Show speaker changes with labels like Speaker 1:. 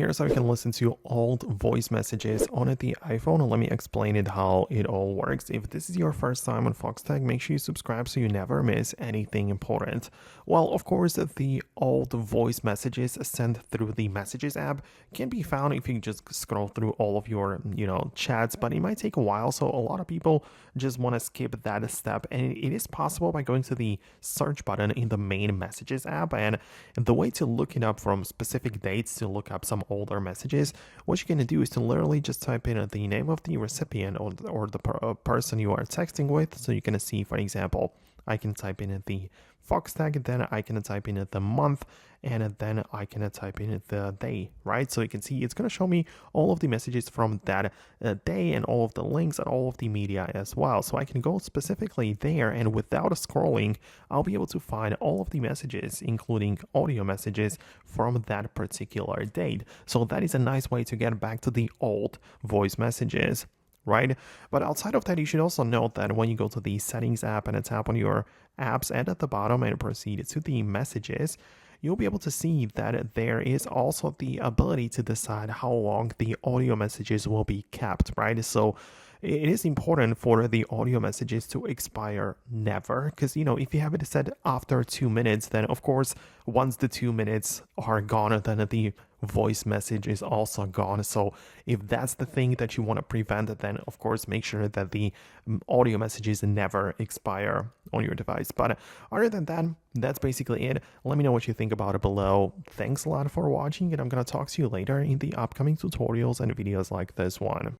Speaker 1: Here's how you can listen to old voice messages on the iPhone, and let me explain it how it all works. If this is your first time on Foxtecc, make sure you subscribe so you never miss anything important. Well, of course, the old voice messages sent through the Messages app can be found if you just scroll through all of your, chats, but it might take a while, so a lot of people just want to skip that step, and it is possible by going to the search button in the main Messages app, and the way to look it up from specific dates to look up some older messages, what you're going to do is to literally just type in the name of the recipient or the person you are texting with. So you're going to see, for example, I can type in the Foxtecc, then I can type in the month, and then I can type in the day, right? So you can see it's going to show me all of the messages from that day and all of the links and all of the media as well. So I can go specifically there, and without scrolling, I'll be able to find all of the messages, including audio messages from that particular date. So that is a nice way to get back to the old voice messages, right? But outside of that, you should also note that when you go to the Settings app and tap on your apps and at the bottom and proceed to the messages, you'll be able to see that there is also the ability to decide how long the audio messages will be kept, right? So it is important for the audio messages to expire never, because if you have it set after 2 minutes, then of course once the 2 minutes are gone, then the voice message is also gone. So if that's the thing that you want to prevent, then of course make sure that the audio messages never expire on your device. But other than that, that's basically it. Let me know what you think about it below. Thanks a lot for watching, and I'm gonna talk to you later in the upcoming tutorials and videos like this one.